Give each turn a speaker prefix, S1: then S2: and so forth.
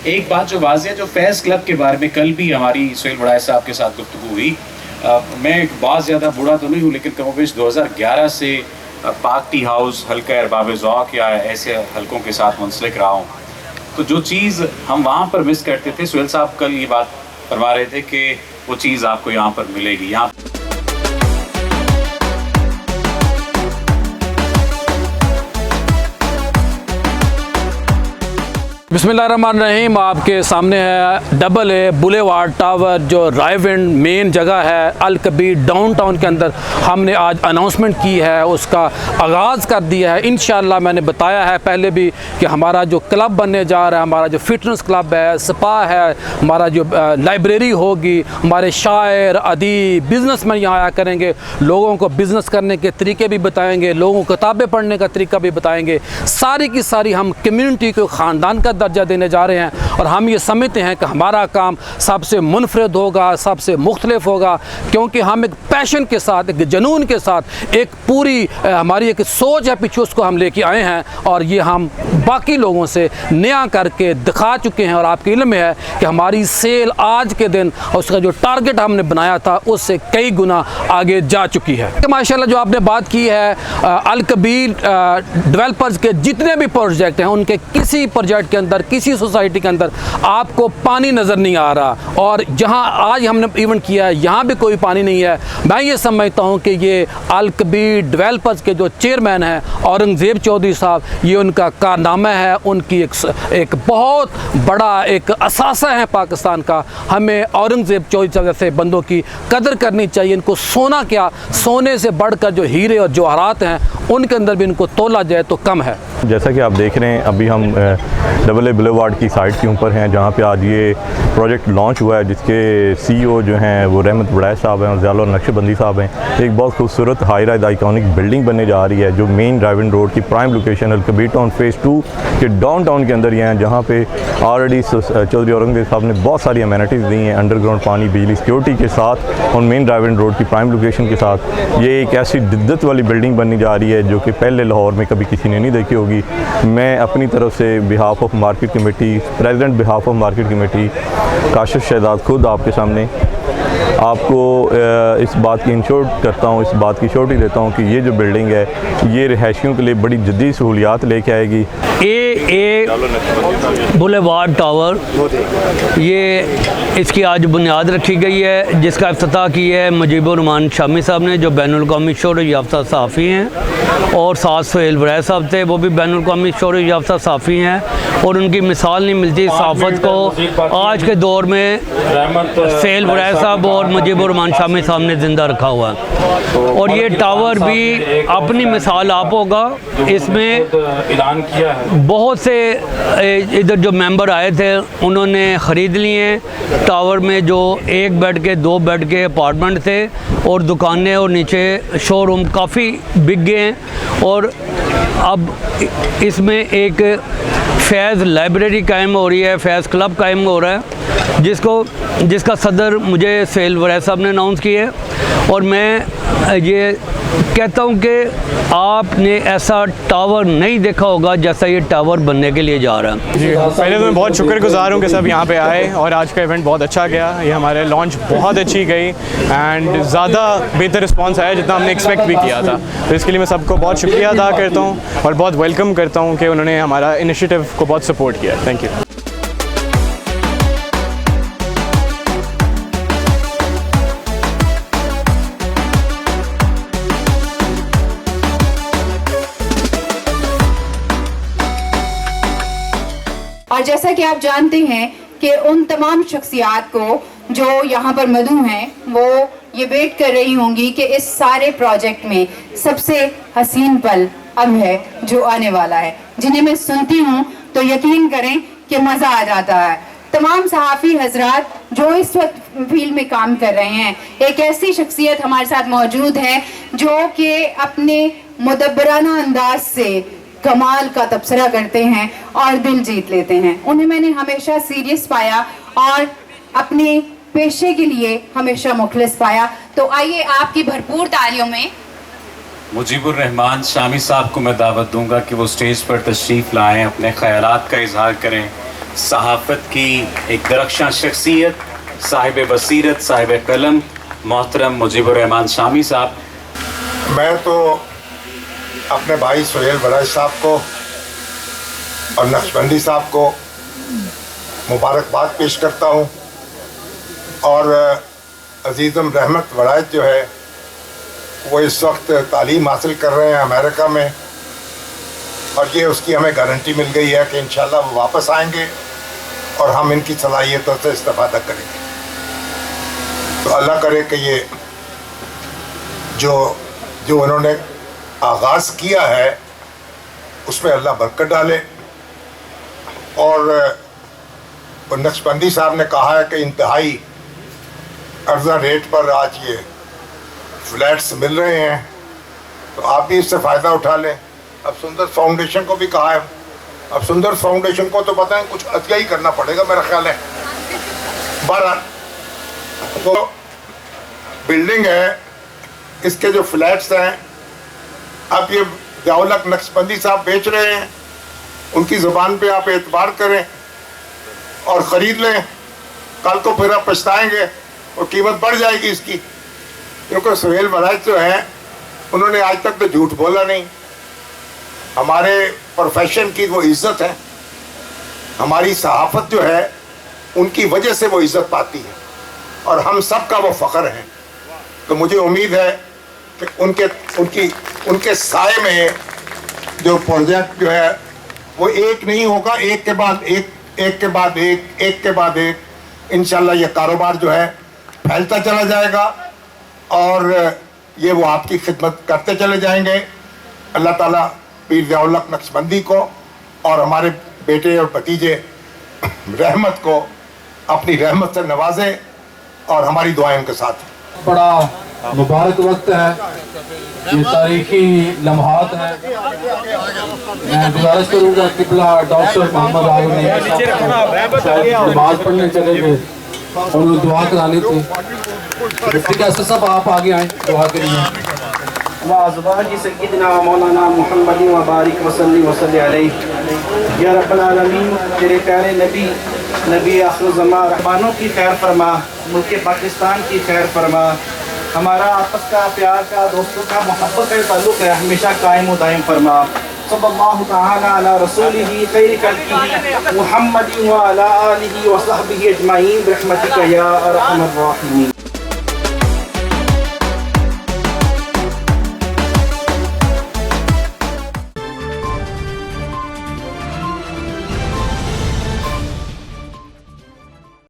S1: एक बात जो वाज़ेह है, जो फैज़ क्लब के बारे में कल भी हमारी सुहेल वड़ाई साहब के साथ गुफ्तगू हुई, मैं बहुत ज़्यादा बूढ़ा तो नहीं हूँ, लेकिन कमोबेश 2011 से पाक टी हाउस हल्का अरबाब ज़ौक़ या ऐसे हलकों के साथ मुंसलिक रहा हूँ। तो जो चीज़ हम वहाँ पर मिस करते थे, सुहेल साहब कल ये बात फरमा रहे थे कि वो चीज़ आपको यहाँ पर मिलेगी। यहाँ
S2: बिस्मिल्लाहिर्रहमानिर्रहीम, आपके सामने है डबल ए बुलेवार्ड टावर, जो रायविंड मेन जगह है अल कबीर डाउनटाउन के अंदर। हमने आज अनाउंसमेंट की है, उसका आगाज़ कर दिया है। इंशाअल्लाह मैंने बताया है पहले भी कि हमारा जो क्लब बनने जा रहा है, हमारा जो फिटनेस क्लब है, स्पा है, हमारा जो लाइब्रेरी होगी, हमारे शायर, अदीब, बिज़नेसमैन यहाँ आया करेंगे, लोगों को बिज़नेस करने के तरीके भी बताएँगे, लोगों को किताबें पढ़ने का तरीका भी बताएँगे। सारी की सारी हम कम्यूनिटी को ख़ानदान का दर्जा देने जा रहे हैं और हम ये समझते हैं कि हमारा काम सबसे मुनफरद होगा, सबसे मुख्तलिफ होगा, क्योंकि हम एक पैशन के साथ, एक जुनून के साथ, एक पूरी हमारी एक सोच है पीछे, उसको हम लेके आए हैं और ये हम बाकी लोगों से नया करके दिखा चुके हैं। और आपके इल्म में है कि हमारी सेल आज के दिन उसका जो टारगेट हमने बनाया था उससे कई गुना आगे जा चुकी है। माशाल्लाह जो आपने बात की है, अल कबीर डेवलपर्स के जितने भी प्रोजेक्ट हैं, उनके किसी प्रोजेक्ट के अंदर, किसी सोसाइटी के अंदर आपको पानी नज़र नहीं आ रहा। और जहां आज हमने इवेंट किया है, यहाँ भी कोई पानी नहीं है। मैं ये समझता हूँ कि ये अल कबीर डेवलपर्स के जो चेयरमैन हैं औरंगज़ेब चौधरी साहब, ये उनका कारनामा है, उनकी एक बहुत बड़ा एक असासा है पाकिस्तान का। हमें औरंगज़ेब चौधरी साहब जैसे बंदों की कदर करनी चाहिए। इनको सोना क्या, सोने से बढ़कर जो हीरे और जवाहरात हैं उनके अंदर भी इनको तोला जाए तो कम है।
S3: जैसा कि आप देख रहे हैं, अभी हम डबल ए बुलेवार्ड की साइट के ऊपर हैं, जहाँ पे आज ये प्रोजेक्ट लॉन्च हुआ है, जिसके सीईओ जो हैं वो रहमत वड़ाई साहब हैं और ज़ियाउल नक्शबंदी साहब हैं। एक बहुत खूबसूरत हाई राइज आइकॉनिक बिल्डिंग बनने जा रही है, जो मेन ड्राइविंग रोड की प्राइम लोकेशन अल कबीर टाउन फेज़ 2 के डाउनटाउन के अंदर ही हैं, जहाँ पे ऑलरेडी चौधरी औरंगज़ेब साहब ने बहुत सारी अमेनिटीज़ दी हैं, अंडरग्राउंड पानी, बिजली, सिक्योरिटी के साथ, और मेन ड्राइविंग रोड की प्राइम लोकेशन के साथ। ये एक ऐसी दिद्दत वाली बिल्डिंग बनने जा रही है जो कि पहले लाहौर में कभी किसी ने नहीं देखी होगी। मैं अपनी तरफ से behalf of market committee, president behalf of market committee Kashif Shahzad, खुद आपके सामने आपको इस बात की इंश्योर करता हूँ, इस बात की श्योरिटी देता हूँ कि ये जो बिल्डिंग है ये रिहायशियों के लिए बड़ी जदीद सहूलियात लेके आएगी।
S4: ए बुलेवार्ड टावर, ये इसकी आज बुनियाद रखी गई है, जिसका इफ्तिताह किया है मुजीबुर रहमान शामी साहब ने, जो बैनुल क़ौमी शोहरत याफ्ता सहाफ़ी हैं, और साथ सुहेल वड़ाई साहब थे, वो भी बैनुल क़ौमी शोहरत याफ्ता सहाफ़ी हैं, और उनकी मिसाल नहीं मिलती सहाफ़त को आज के दौर में सुहेल वड़ाई साहब और मुजीबुर रहमान शामी साहब ने ज़िंदा रखा हुआ है। और ये टावर भी अपनी मिसाल आप होगा। इसमें बहुत से इधर जो मेंबर आए थे उन्होंने ख़रीद लिए। टावर में जो 1 बेड के 2 बेड के अपार्टमेंट थे और दुकानें और नीचे शोरूम काफ़ी बिक गए हैं। और अब इसमें एक फैज़ लाइब्रेरी कायम हो रही है, फैज़ क्लब कायम हो रहा है, जिसका सदर मुझे सुहेल वड़ाई साहब ने अनाउंस किया है। और मैं ये कहता हूँ कि आपने ऐसा टावर नहीं देखा होगा जैसा ये टावर बनने के लिए जा रहा है।
S5: जी, पहले तो मैं बहुत शुक्रगुजार हूँ कि सब यहाँ पे आए और आज का इवेंट बहुत अच्छा गया। ये हमारे लॉन्च बहुत अच्छी गई एंड ज़्यादा बेहतर रिस्पांस आया जितना हमने एक्सपेक्ट भी किया था। तो इसके लिए मैं सबको बहुत शुक्रिया अदा करता हूँ और बहुत वेलकम करता हूँ कि उन्होंने हमारा इनिशिएटिव को बहुत सपोर्ट किया। Thank you.
S6: और जैसा कि आप जानते हैं कि उन तमाम शख्सियात को जो यहाँ पर मदऊ हैं, वो ये वेट कर रही होंगी कि इस सारे प्रोजेक्ट में सबसे हसीन पल अब है जो आने वाला है, जिन्हें मैं सुनती हूँ तो यकीन करें कि मज़ा आ जाता है। तमाम सहाफ़ी हजरात जो इस वक्त फील्ड में काम कर रहे हैं, एक ऐसी शख्सियत हमारे साथ मौजूद है जो कि अपने मुदब्बराना अंदाज से कमाल का तबसरा करते हैं और दिल जीत लेते हैं। उन्हें मैंने हमेशा सीरियस पाया और अपने पेशे के लिए हमेशा मुखलिस पाया। तो आइए आपकी भरपूर तालियों में
S1: मुजीबुर रहमान शामी साहब को मैं दावत दूंगा कि वो स्टेज पर तशरीफ़ लाएं, अपने ख़यालात का इजहार करें सहाफ़त की एक दरख्शां शख्सियत, साहिब बसीरत, साहिब कलम, मोहतरम मुजीबुर रहमान शामी साहब।
S7: मैं तो अपने भाई सुहेल बड़ैच साहब को और नक्शबंदी साहब को मुबारकबाद पेश करता हूँ। और अजीज़म रहमत बड़ैच जो है वो इस वक्त तालीम हासिल कर रहे हैं अमेरिका में, और ये उसकी हमें गारंटी मिल गई है कि इंशाल्लाह वो वापस आएंगे और हम इनकी सलाहियतों से इस्तेफादा करेंगे। तो अल्लाह करे कि ये जो उन्होंने आगाज़ किया है उसमें अल्लाह बरकत डाले। और नक्शबंदी साहब ने कहा है कि इंतहाई अर्जा रेट पर आज ये फ्लैट्स मिल रहे हैं, तो आप भी इससे फ़ायदा उठा लें। अब सुंदर फाउंडेशन को भी कहा है, अब सुंदर फाउंडेशन को तो पता है कुछ अतिया ही करना पड़ेगा मेरा ख्याल है। 12 तो बिल्डिंग है, इसके जो फ्लैट्स हैं अब ये ज़ियाउल हक नक्शबंदी साहब बेच रहे हैं, उनकी ज़ुबान पे आप एतबार करें और ख़रीद लें। कल को फिर आप पछताएंगे और कीमत बढ़ जाएगी इसकी, क्योंकि सुहेल बड़ैच जो हैं उन्होंने आज तक तो झूठ बोला नहीं। हमारे प्रोफेशन की वो इज़्ज़त है, हमारी सहाफ़त जो है उनकी वजह से वो इज़्ज़त पाती है और हम सब का वो फ़ख्र है। तो मुझे उम्मीद है कि उनके साए में जो प्रोजेक्ट जो है वो एक नहीं होगा, एक के बाद एक, एक के बाद एक, एक के बाद एक, इंशाल्लाह ये कारोबार जो है फैलता चला जाएगा और ये वो आपकी खिदमत करते चले जाएंगे। अल्लाह ताला पीर ज़ियाउल हक नक्शबंदी को और हमारे बेटे और भतीजे रहमत को अपनी रहमत से नवाजे और हमारी दुआएं उनके साथ हैं।
S8: बड़ा मुबारक वक्त है, ये तारीखी लम्हात है। मैं गुजारिश करूँगा किबला डॉक्टर मोहम्मद आलम नमाज पढ़ने चले गए और वो दुआ करानी थी, ठीक है सब आप आगे आए दुआ के लिए।
S9: वाज़वाजी सय्यिदिना मौलाना मुहम्मद व बारिक वसल्ली अलैहि। या रब्बल आलमीन, तेरे प्यारे नबी आखिर ज़मां रहमानों की खैर फरमा, मुल्क पाकिस्तान की खैर फरमा, हमारा आपस का प्यार का दोस्तों का मोहब्बत का ताल्लुक़ है हमेशा कायम व दायम फरमा। सल्लल्लाहु तआला अला रसूलिही खैर खल्क़िही मुहम्मद व अला आलिही व सहबिही अजमाइन बिरहमतिका या अरहमर राहिमीन।